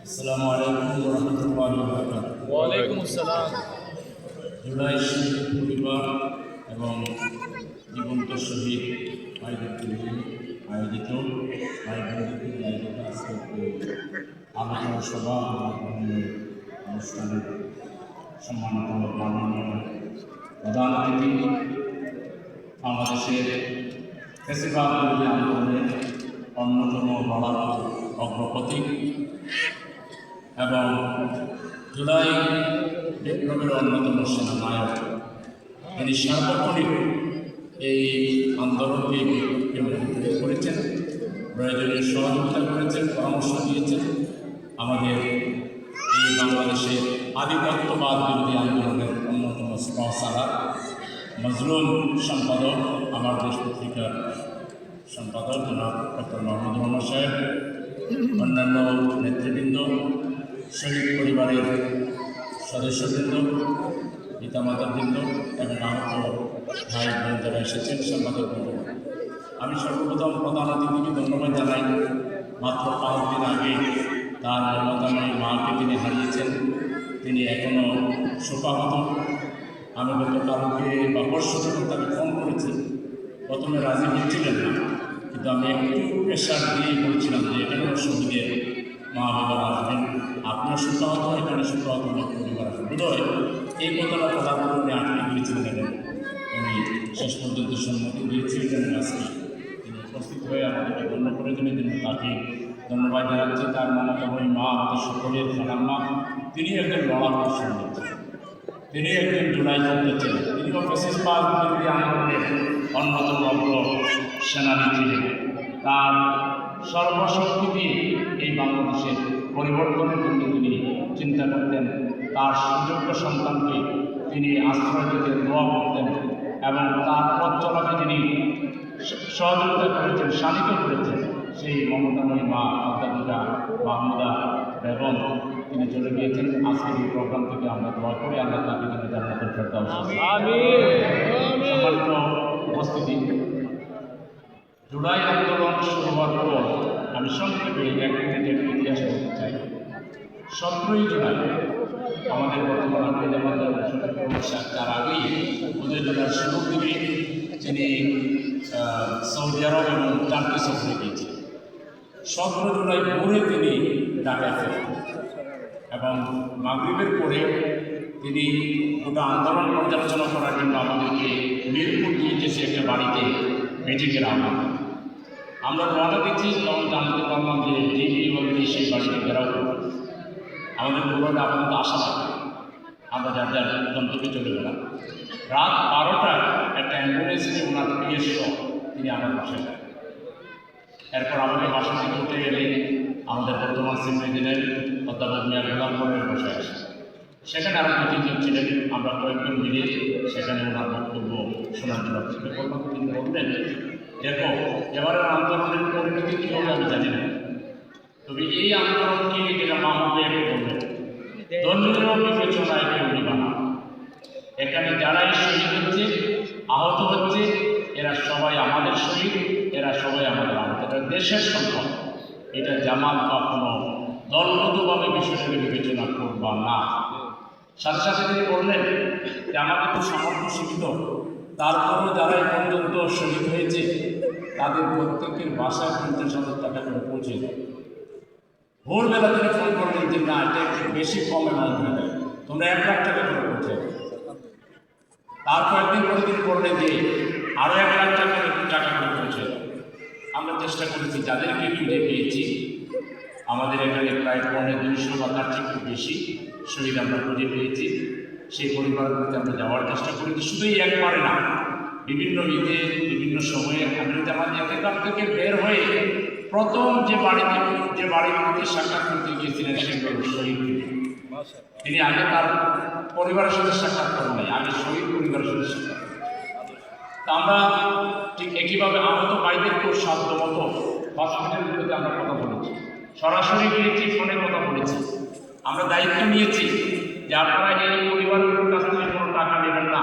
আসসালামু আলাইকুম ওয়া রাহমাতুল্লাহি ওয়া বারাকাতুহু। ওয়া আলাইকুম আসসালাম। জুলাই শহীদ পরিবার এবং জীবন্ত শহীদ ভাইদেরকে নিয়ে আয়োজিত ভাই বোনদেরকে নিয়ে আয়োজিত আজকের এই আলোচনা সভা অনুষ্ঠানের সম্মানিত মাননীয় প্রধান অতিথি, বাংলাদেশের ফ্যাসিবাদ বিরোধী আন্দোলনের অন্যতম লড়াকু অগ্রপথিক এবং জুলাই বিপ্লবের অন্যতম সেনানায়ক, তিনি সার্বক্ষণিক এই আন্দোলনকে বিপ্লবকে করেছেন, প্রয়োজনীয় সহযোগিতা করেছেন, পরামর্শ দিয়েছেন। আমাদের এই বাংলাদেশের আধিপত্যবাদ বিরোধী আন্দোলনের অন্যতম স্পন্সর মজলুম সম্পাদক, আমার দেশ পত্রিকার সম্পাদক জনাব ডক্টর মাহমুদুর রহমান সাহেব, অন্যান্য নেতৃবৃন্দ, শহীদ পরিবারের সদস্যবৃন্দ, পিতামাতাবৃন্দ এবং আহত ভাই বোন যারা এসেছেন সাংবাদিকবৃন্দ, আমি সর্বপ্রথম প্রধান অতিথিকে ধন্যবাদ জানাই। মাত্র 5 দিন আগে তার মমতাময়ী মাকে তিনি হারিয়েছেন। তিনি এখনও শোকাহত। আমি গতকালকে বা পরশু যখন তাকে ফোন করেছি, প্রথমে রাজি হচ্ছিলেন না, কিন্তু আমি একটু প্রেশার দিয়ে বলছিলাম যে এখানেও শহীদের মা বাবার আসবেন, আপনিও শোকাহত, এখানে শোকাহত পরিবার আসবেন। বোধহয় এই কথাটা প্রধানমন্ত্রী আটকে দিয়েছিলেন এবং উনি শেষ পর্যন্ত সম্মতি দিয়েছিলেন। আজকে তিনি উপস্থিত হয়ে আমাদেরকে ধন্য করেছেন, এই জন্য তাকে ধন্যবাদ জানাচ্ছি। তার মমতাময়ী মা, আমাদের সকলের খালাম্মা, তিনি একজন লড়াকু সৈনিক, তিনি একজন জুলাই যোদ্ধা ছিলেন, তিনিও ফ্যাসিবাদ বিরোধী আন্দোলনের অন্যতম অগ্র সেনানী ছিলেন। তার সর্বশক্তি দিয়ে এই বাংলাদেশের পরিবর্তনের জন্য তিনি চিন্তা করতেন। তার সুযোগ্য সন্তানকে তিনি আশ্রয় দিতে দোয়া করতেন এবং তার পথ চলাকে তিনি সহযোগিতা করেছেন, শানিত করেছেন। সেই মমতাময়ী মা অধ্যাপিকা মাহমুদা বেগম তিনি চলে গিয়েছেন। আজকের এই প্রোগ্রাম থেকে আমরা দোয়া করি আল্লাহ তাকে যেন জান্নাতুল ফেরদাউস। সম্মানিত উপস্থিতি, জুলাই আন্দোলন শুরু হওয়ার পর আমি সংক্ষেপে এক মিনিটের ইতিহাস বলতে চাই। 17ই জুলাই আমাদের বর্তমান তার আগেই উদয়বেলার শুরুর দিকে তিনি সৌদি আরব এবং টার্কি সফরে গিয়েছিলেন। 17 জুলাই ভোরে তিনি ঢাকায় ফেরেন এবং মাগরিবের পরে তিনি গোটা আন্দোলন পর্যালোচনা করার জন্য আমাদেরকে মিরপুর দিয়ে গেছে একটা বাড়িতে মিটিংয়ের আহ্বান। আমরা রওনা দিচ্ছি, তখন জানতে পারলাম যে ডিবি অলরেডি সেই বাড়িতে ঘেরাও করবে। আমাদের পুরোটা আপাতত আশা থাকে, আমরা যার যার গন্তব্যে চলে গেলাম। রাত 12টায় একটা অ্যাম্বুলেন্সে ওনার পিএস তিনি আমার বাসায় যান। এরপর আমাকে বাসা থেকে উঠে গেলে আমাদের বর্তমান সিভিল ইঞ্জিনিয়ার অধ্যাপক মিয়া গোলাম কবির বসে আসে। সেখানে আরও 2-3 জন ছিলেন। আমরা কয়েকজন মিলে সেখানে ওনার বক্তব্য শোনার জন্য অপেক্ষা করলাম। তিনি বললেন, দেখো, এবারের আন্দোলনের পরিণতি কী হবে আমি জানি না, তবে এই আন্দোলনকে যেটা মাহমুদে বললেন, ধর্মীয় বিবেচনায় কেউ নিবা না। এখানে যারাই শহীদ হচ্ছে, আহত হচ্ছে, এরা সবাই আমাদের শহীদ, এরা সবাই আমাদের আহত, এটা দেশের সম্পদ। এটা জামাত বা কোনো দলগতভাবে বিষয়টাকে বিবেচনা করবা না। সাথে সাথে তিনি বললেন যে আমাদের তো সামর্থ্য সীমিত, তারপরেও যারা এই পর্যন্ত শহীদ হয়েছে তাদের প্রত্যেকের বাসায় 50,000 টাকা করে পৌঁছে দেয়। ভোরবেলা তিনি ফোন করলেন যে না, এটা একটু বেশি কম অ্যামাউন্ট হয়ে যায়, তোমরা 1 লাখ টাকা করে পৌঁছে দেয়। তার কয়েকদিন পরে তিনি বললেন যে আরও 1 লাখ টাকা করে পৌঁছে দেয়। আমরা চেষ্টা করেছি, যাদেরকে খুঁজে পেয়েছি, আমাদের এখানে প্রায় 200 বা তার চেয়ে একটু বেশি শহীদ আমরা খুঁজে পেয়েছি। সেই পরিবারগুলোতে আমরা যাওয়ার চেষ্টা করেছি, শুধুই একবারে না, বিভিন্ন ঈদে বিভিন্ন সময়ে। আমি জামাত এতেকার থেকে বের হয়ে প্রথম যে বাড়িগুলোতে সাক্ষাৎ করতে গিয়েছিলেন সেগুলো শহীদ। তিনি আগে তার পরিবারের সাথে সাক্ষাৎ করেন নাই, আগে শহীদ পরিবারের সাথে সাক্ষাৎ। তা আমরা ঠিক একইভাবে আহত ভাইদেরকেও সাধ্য মতো হসপিটালগুলোতে আমরা কথা বলেছি, সরাসরি গিয়েছি, ফোনে কথা বলেছি। আমরা দায়িত্ব নিয়েছি যে আপনারা এই পরিবারগুলোর কাছ থেকে কোনো টাকা নেবেন না।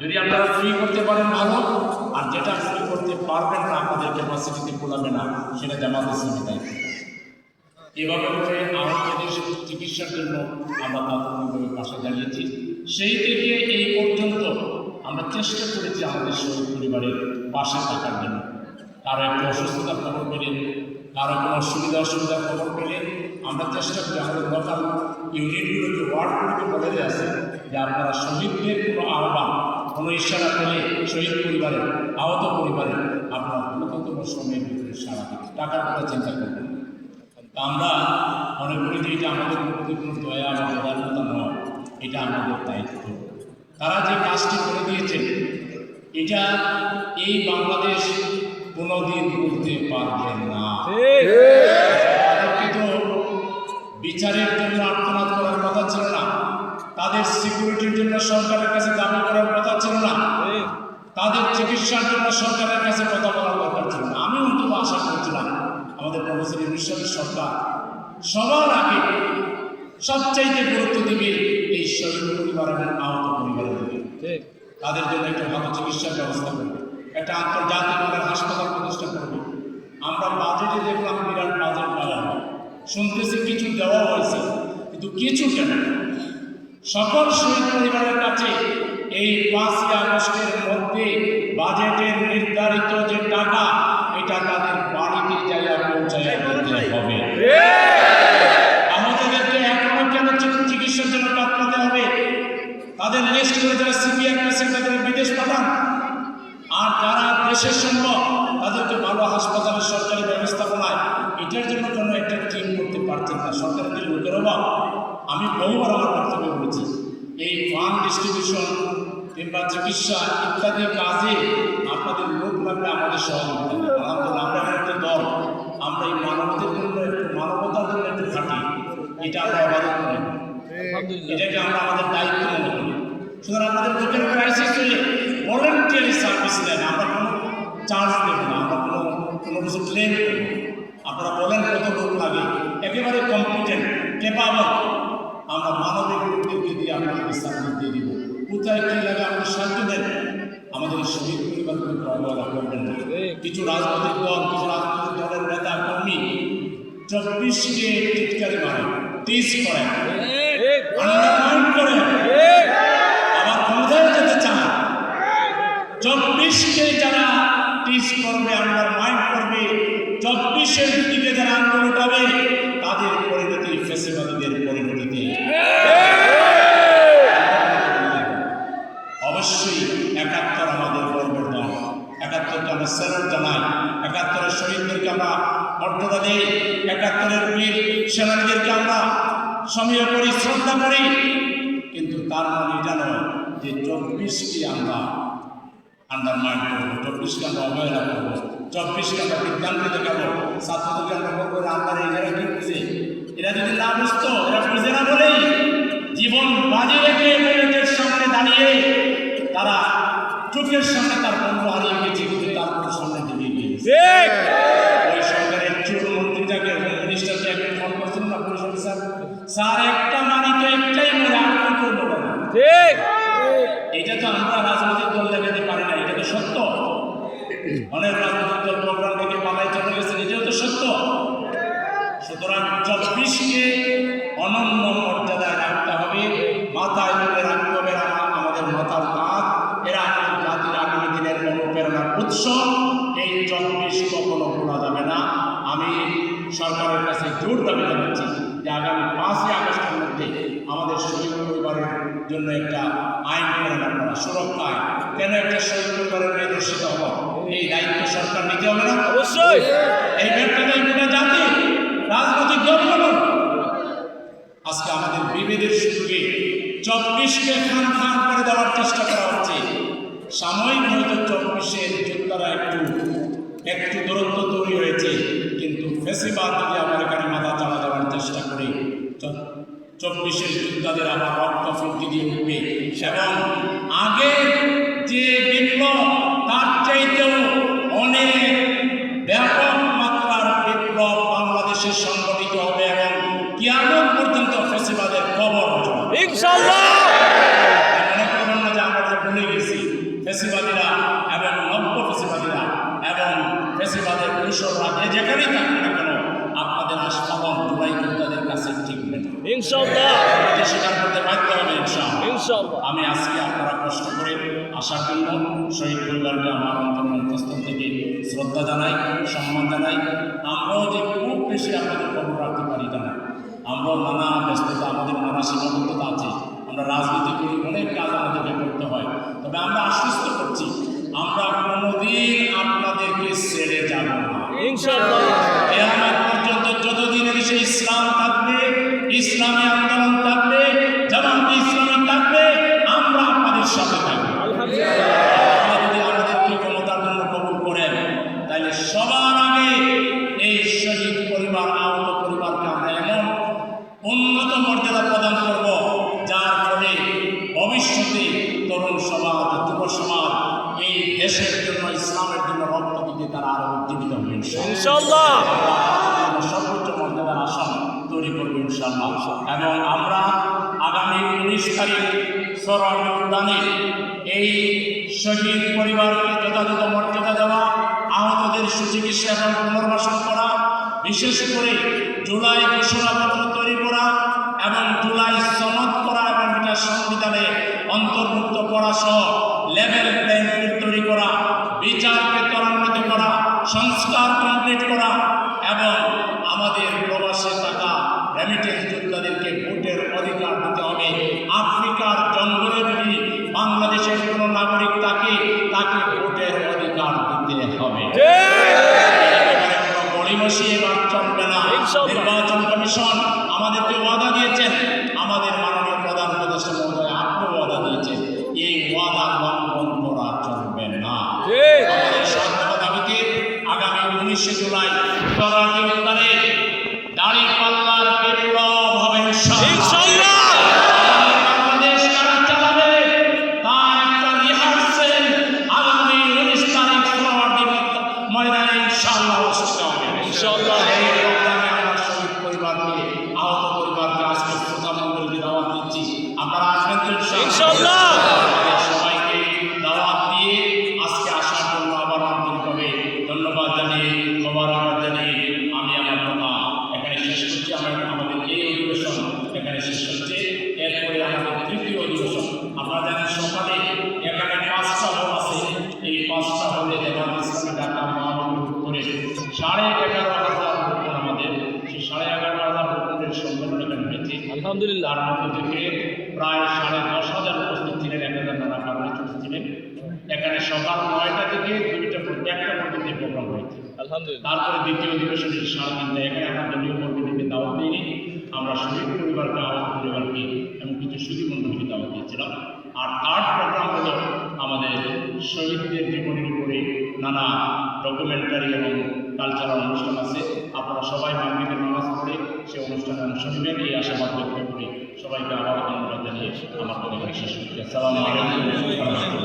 যদি আপনারা ফ্রি করতে পারেন ভালো, আর যেটা ফ্রি করতে পারবেন না, আপনাদের ক্যাপাসিটিতে কোলাবে না, সেটা জামাত ইসলামী দায়িত্ব। এভাবে করে আহতদের চিকিৎসার জন্য আমরা তাৎক্ষণিকভাবে পাশে দাঁড়িয়েছি। সেই থেকে এই পর্যন্ত আমরা চেষ্টা করেছি আমাদের শহীদ পরিবারের পাশে থাকার জন্য। কারো একটা অসুস্থতার খবর পেলে, কারো কোনো অসুবিধার খবর পেলে আমরা চেষ্টা করি আমাদের লোকাল ইউনিটগুলোকে, ওয়ার্ডগুলোকে বলে দেওয়া আছে যে আপনারা শহীদদের কোনো আহ্বান, কোনো ইশারা পেলে শহীদ পরিবারের, আহত পরিবারের আপনারা দ্রুততম সময়ের ভিতরে সারা দিন টাকার কথা চিন্তা করবেন। আমরা মনে করি যে এটা আমাদের প্রতি কোনো দয়া বা উদারতা নয়, এটা আমাদের দায়িত্ব। তারা যে কাজটি করে দিয়েছেন এটা এই বাংলাদেশ কোনোদিন করতে পারবেন না। তাদেরকে তো বিচারের জন্য আর্তনাদ করার কথা ছিল না, তাদের সিকিউরিটির জন্য সরকারের কাছে দাবি করার কথা ছিল না, তাদের চিকিৎসার জন্য সরকারের কাছে কথা বলার দরকার ছিল না। আমি অন্তত আশা করছিলাম আমাদের প্রফেসর ইউনূস সরকার সবার আগে সবচাইতে গুরুত্ব দিবে এই শহীদ পরিবারের, আহত পরিবারের দিকে। তাদের জন্য একটা ভালো চিকিৎসার ব্যবস্থা করবে, একটা আন্তর্জাতিক মানের হাসপাতাল প্রতিষ্ঠা করবে। আমরা বাজেটে দেখলাম বিরাট বাজেট বাড়ানো, শুনতেছি কিছু দেওয়া হয়েছে, কিন্তু কিছু কেন? সকল শহীদ পরিবারের কাছে এই 5ই আগস্টের মধ্যে বাজেটের নির্ধারিত যে টাকা, এটা তাদের বাড়িতে যাইয়া পৌঁছায় দিতে হবে। আমাদেরকে এখনো কেন চিকিৎসার জন্য কাটাতে হবে? তাদের লিস্ট করে যারা সিপিআর পেশেন্ট তাদের বিদেশ পাঠান, আর যারা দেশের সম্ভব তাদেরকে ভালো হাসপাতালে সরকারি ব্যবস্থাপনায় এটার জন্য কোনো একটা টিম করতে পারছেন না। সরকারের লোকের অভাব। আমি বহুবার আমার বক্তব্য বলেছি, এই ফান্ড ডিস্ট্রিবিউশন কিংবা চিকিৎসা ইত্যাদি কাজে আপনাদের লোক লাগবে, আমাদের সহযোগিতা। আলহামদুলিল্লাহ আমরা একটা দল, আমরা এই মানবতার জন্য একটু, মানবতার জন্য একটু খাটি, এটা আমরা ইবাদত করি, এটাকে আমরা আমাদের দায়িত্ব মনে করি। সুতরাং আমাদের লোকের ক্রাইসিস হলে ভলেন্টিয়ারি সার্ভিস দেন, আমরা কোনো চার্জ দেব না, আমরা কোনো কিছু ক্লেম করব। আপনারা বলেন কত লোক লাগে, একেবারে কম্পিটেন্ট, ক্যাপাবল, আমরা মানবিক লোকদেরকে দিয়ে আপনাদেরকে সার্ভিস দিয়ে দিব। কোথায় কী লাগে আমাদের সাহায্য দেন। আমাদের শহীদ পরিবারগুলোকে অবহেলা করবেন না। কিছু রাজনৈতিক দল, কিছু রাজনৈতিক দলের নেতা কর্মী 24কে টিটকারি মারে, টিজ করে, আন্ডারমাইন করে, আবার ক্ষমতায় যেতে চান। 24কে যারা টিজ করবে, আন্ডারমাইন করবে, 24-এর দিকে যারা আন্দোলন উঠাবে, তাদের পরিণতি ফ্যাসিবাদীদের পরিণতিতে। অবশ্যই 71 আমাদের গর্বের দল, 71কে আমরা স্যালুট জানাই, 71-এর শহীদদেরকে আমরা মর্যাদা দিই, 71-এর বীর সেনানীদেরকে আমরা সমীহ করি, শ্রদ্ধা করি। কিন্তু তার মানে এটা নয় যে 24কে আমরা আন্ডারমাইন করবো, 24কে আমরা অবহেলা করবো, 24কে আমরা বিজ্ঞানকে দেখাবো, ছাত্রদেরকে আমরা বলবো আমরা এরা কি বুঝে। এরা যদি না বুঝতো, এরা বুঝে না বলেই জীবন বাজি রেখে বুলেটের সামনে দাঁড়িয়ে তারা চোখের সামনে তার বন্ধু হারিয়ে গেছে, কিন্তু তারপর সামনে দিকে গিয়েছে। ওই সরকারের চোর মন্ত্রীটাকে, হোম মিনিস্টারকে একজন ফোন করছেন না, পুলিশ অফিসার, স্যার একটা মানি তো একটাই মনে, আর কি করবো না। এটা তো আমরা রাজনৈতিক দল দেখাতে পারি না, এটা তো সত্য। অনেক রাজনৈতিক দল প্রোগ্রাম থেকে পালায় চলে গেছে, এটাও তো সত্য। সুতরাং 24কে অনন্য মর্যাদায় রাখতে হবে, মাথায় তুলে রাখতে হবে আমাদের মাথার কাঁধ। এরা আমাদের জাতির আগামী দিনের অনুপ্রেরণার উৎস। এই 24 কখনো ভোলা যাবে না। আমি সরকারের কাছে জোর দাবি জানাচ্ছি যে আগামী 5ই আগস্টের মধ্যে আমাদের শহীদ পরিবারের জন্য একটা আইন প্রণয়ন করা, সুরক্ষা আইন। কেন একটা শহীদ পরিবারের মেয়ে দর্শিত হবো, এই দায়িত্ব সরকার নিতে হবে না? অবশ্যই। এই ব্যক্তিটা গোটা জাতি, রাজনৈতিক দলগুলো আজকে আমাদের বিভেদের সুযোগে 24কে খান খান করে দেওয়ার চেষ্টা করা হচ্ছে। সাময়িক হয়তো 24-এর যোদ্ধারা একটু দূরত্ব তৈরি হয়েছে, কিন্তু ফেসিবাদ যদি আমার এখানে মাথা চালা দেওয়ার চেষ্টা করে 24-এর যোদ্ধাদের আবার রক্ত ফুটকি দিয়ে উঠবে, এবং আগের যে বিপ্লব তার চাইতেও অনেক ব্যাপক মাত্রার বিপ্লব বাংলাদেশে সংগঠিত হবে, এবং কিয়ামত পর্যন্ত ফেসিবাদের কবর হবে ইনশাআল্লাহ। মনে করবেন না যে আমরা ভুলে গেছি। ফেসিবাদীরা এবং নব্য ফেসিবাদীরা এবং ফেসিবাদের কৌশলরা যেখানেই থাকুক না কেন, আপনাদের আস্ফালন জুলাই ইনশাআল্লাহ স্বীকার করতে বাধ্য হবে ইনশাআল্লাহ। ইনশাআল্লাহ আমি আজকে আপনারা কষ্ট করে আসার জন্য শহীদ পরিবারকে আমার অন্তঃস্থল থেকে শ্রদ্ধা জানাই, সম্মান জানাই। আমরাও যে খুব বেশি আপনাদের খবর রাখতে পারি তা না, আমরাও নানা ব্যস্ততা, আমাদের নানা সীমাবদ্ধতা আছে। আমরা রাজনীতি করি, অনেক কাজ আমাদেরকে করতে হয়। তবে আমরা আশ্বস্ত করছি, আমরা কোনোদিন আপনাদেরকে ছেড়ে যাব না ইনশাআল্লাহ। কিয়ামত পর্যন্ত যতদিন দেশে ইসলাম থাকবে, ইসলামী আন্দোলন থাকবে, জামাতে ইসলামী থাকবে, আমরা আপনাদের সাথে থাকবো। আলহামদুলিল্লাহ। আল্লাহ যদি আমাদেরকে ক্ষমতার জন্য কবুল করেন, তাহলে সবার আগে এই শহীদ পরিবার, আহত পরিবারকে আমরা এমন উন্নত মর্যাদা প্রদান করব, যার ফলে ভবিষ্যতে তরুণ সমাজ, যুব সমাজ এই দেশের জন্য, ইসলামের জন্য রক্ত দিতে তারা আরো উজ্জীবিত হবে ইনশাআল্লাহ। সর্বোচ্চ মর্যাদার আসন তৈরি করবো ইনশাআল্লাহ। এবং আমরা আগামী 19 তারিখ স্মরণ উদ্যানে এই শহীদ পরিবারকে যথাযথ মর্যাদা দেওয়া, আহতদের সুচিকিৎসা এবং পুনর্বাসন করা, বিশেষ করে জুলাই ঘোষণাপত্র তৈরি করা এবং জুলাই সনদ করা এবং এটা সংবিধানে অন্তর্ভুক্ত করা সহ লেভেল প্লেইং ফিল্ড তৈরি করা, বিচারকে ত্বরান্বিত করা, সংস্কার কমপ্লিট করা এবং আমাদের প্রবাসে থাকা রেমিটেন্স যোদ্ধাদেরকে ভোটের অধিকার দিতে হবে। আফ্রিকার জঙ্গলে যদি বাংলাদেশের কোনো নাগরিক থাকে, তাকে ভোটের অধিকার দিতে হবে। গড়িমসি এবার চলবে না। নির্বাচন কমিশন আমাদেরকে ওয়াদা দিয়েছেন, আমাদের মাননীয় প্রধান উপদেষ্টা মহোদয় আপনি ওয়াদা দিয়েছেন, এই ওয়াদা লঙ্ঘন করা চলবে না। আমাদের স্বাধীনতা দাবিতে আগামী 19 জুলাই তরাকি উদ্যানে দাঁড়িপাল্লার বিপ্লব হবে ইনশাআল্লাহ। বাংলাদেশ কারা চালাবে তার একটা রিহার্সেল আগামী 19 তারিখ সোমবার ময়দানে ইনশাআল্লাহ অনুষ্ঠিত হবে ইনশাআল্লাহ। এই প্রোগ্রামে আমরা শহীদ পরিবারকে, আহত পরিবারকে আজকে শ্রোতামণ্ডলীকে দাওয়াত দিচ্ছি, আপনারা আসবেন তো ইনশাআল্লাহ। সবাইকে দাওয়াত দিয়ে আজকে আসার জন্য আবার আন্তরিকভাবে ধন্যবাদ জানিয়ে, মোবারকবাদ জানিয়ে আমি আমার কথা এখানে শেষ করছি। আমাদের এই অধিবেশন এখানে শেষ হচ্ছে। এরপরে আমাদের তৃতীয় অধিবেশন, আপনারা জানেন সকালে এখানে 5টা হল আছে। এই 5টা হলে জামাত ইসলামী ঢাকা মহানগর করে 11,500 ভোট আমাদের, সেই 11,500 ভোটের সম্মেলন এখানে হয়েছে আলহামদুলিল্লাহ। তার মধ্যে থেকে প্রায় 10,500 উপস্থিত ছিলেন, 1,000 নানা কারণে ছিলেন। এখানে সকাল 9টা থেকে 1টা পর্যন্ত প্রোগ্রাম হয়েছে আলহামদুলিল্লাহ। তারপরে দ্বিতীয় অধিবেশনে 3:30 এখানে আমরা দলীয় কর্মীদেরকে দাওয়াত দিইনি, আমরা শহীদ পরিবারকে, আহত পরিবারকে এবং কিছু সুদী বন্ধুকে দাওয়াত দিয়েছিলাম। আর থার্ড প্রোগ্রাম হলো আমাদের শহীদদের জীবনের উপরে নানা ডকুমেন্টারি এবং কালচারাল অনুষ্ঠান আছে। আপনারা সবাই মাগরিবের নামাজ পড়ে সে অনুষ্ঠানে অংশ নেবেন, এই আশাবাদ ব্যক্ত করি। সবাইকে আবার ধন্যবাদ জানিয়ে আমার কথা শেষ করছি। আসসালামু আলাইকুম।